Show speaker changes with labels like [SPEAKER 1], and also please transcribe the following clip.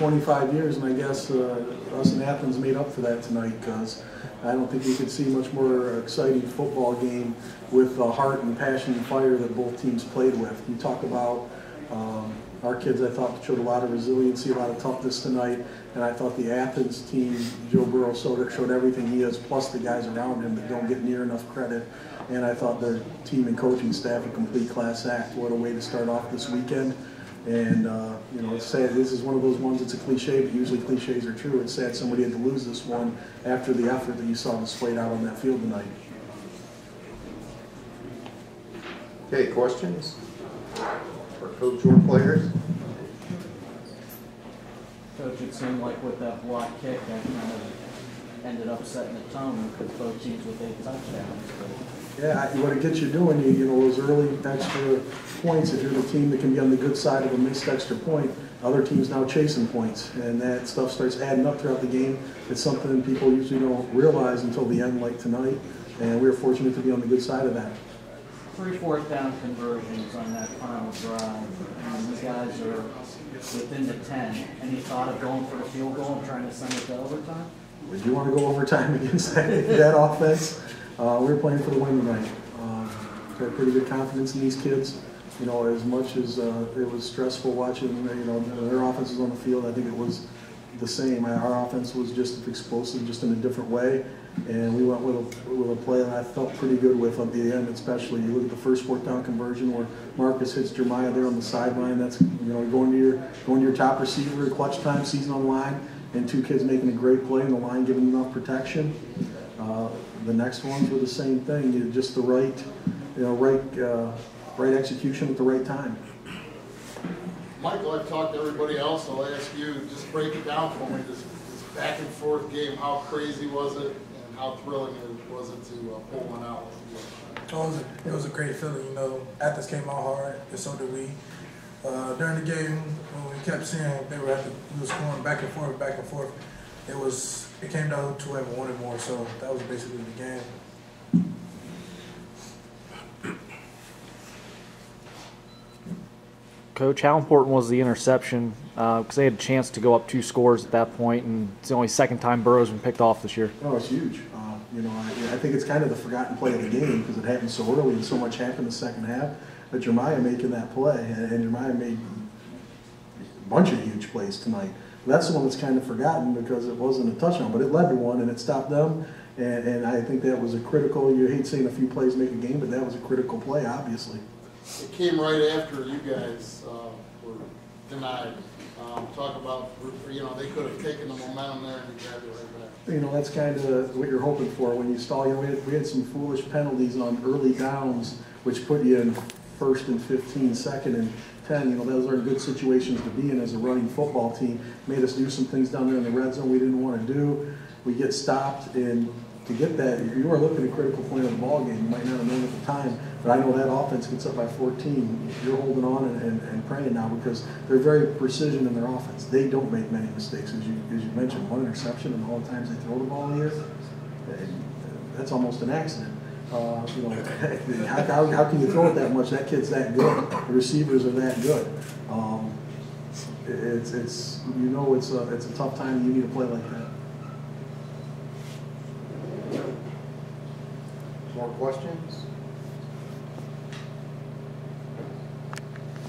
[SPEAKER 1] 25 years, and I guess us in Athens made up for that tonight, because I don't think you could see much more exciting football game with the heart and passion and fire that both teams played with. You talk about our kids, I thought, showed a lot of resiliency, a lot of toughness tonight, and I thought the Athens team, Joe Burrow showed everything he is, plus the guys around him that don't get near enough credit. And I thought their team and coaching staff a complete class act. What a way to start off this weekend. And, you know, it's sad. This is one of those ones that's a cliche, but usually cliches are true. It's sad somebody had to lose this one after the effort that you saw displayed out on that field tonight.
[SPEAKER 2] Okay, questions for coach or players?
[SPEAKER 3] Coach, it seemed like with that block kick, that kind of ended up setting the tone because both teams with 8 touchdowns.
[SPEAKER 1] Yeah, what it gets you doing, you know, those early extra points, if you're the team that can be on the good side of a missed extra point, other teams now chasing points, and that stuff starts adding up throughout the game. It's something people usually don't realize until the end, like tonight, and we were fortunate to be on the good side of that.
[SPEAKER 3] 3 4th down conversions on that final drive, and these guys are within the 10. Any thought of going for the field goal and trying to send it to overtime?
[SPEAKER 1] Would you want to go overtime against that offense? We were playing for the win tonight. Got pretty good confidence in these kids. You know, as much as it was stressful watching, you know, their offenses on the field, I think it was the same. Our offense was just explosive, just in a different way. And we went with a play that I felt pretty good with at the end, especially. You look at the first 4th down conversion where Marcus hits Jeremiah there on the sideline. That's, you know, going to your top receiver, clutch time, season on the line, and 2 kids making a great play and the line giving enough protection. The next ones were the same thing. Just the right, you know, right execution at the right time.
[SPEAKER 4] Michael, I've talked to everybody else. I'll ask you, just break it down for me. This back and forth game, how crazy was it, and how thrilling was it to pull one out?
[SPEAKER 5] It was a great feeling. You know, Athens came out hard, and so did we. During the game, when we kept seeing we was going back and forth. It came down to whoever wanted more, so that was basically the game.
[SPEAKER 6] Coach, how important was the interception? Because they had a chance to go up 2 scores at that point, and it's the only second time Burrow's been picked off this year.
[SPEAKER 1] Oh, it's huge. You know, I think it's kind of the forgotten play of the game because it happened so early and so much happened in the second half. But Jeremiah making that play, and Jeremiah made a bunch of huge plays tonight. That's the one that's kind of forgotten because it wasn't a touchdown, but it led to one and it stopped them. And I think that was a critical, you hate seeing a few plays make a game, but that was a critical play, obviously.
[SPEAKER 4] It came right after you guys were denied. Talk about, you know, they could have taken the momentum there and grabbed it right back.
[SPEAKER 1] You know, that's kind of what you're hoping for when you stall. You know, we had some foolish penalties on early downs, which put you in 1st and 15, 2nd and 10. You know, those are good situations to be in as a running football team. Made us do some things down there in the red zone we didn't want to do. We get stopped, and to get that, if you are looking at a critical point of the ball game, you might not have known at the time, but I know that offense gets up by 14. You're holding on and praying now because they're very precision in their offense. They don't make many mistakes, as you mentioned. 1 interception, and all the times they throw the ball in the air, that's almost an accident. You know, how can you throw it that much? That kid's that good. The receivers are that good. It's you know it's a tough time. You need to play like that.
[SPEAKER 2] More questions?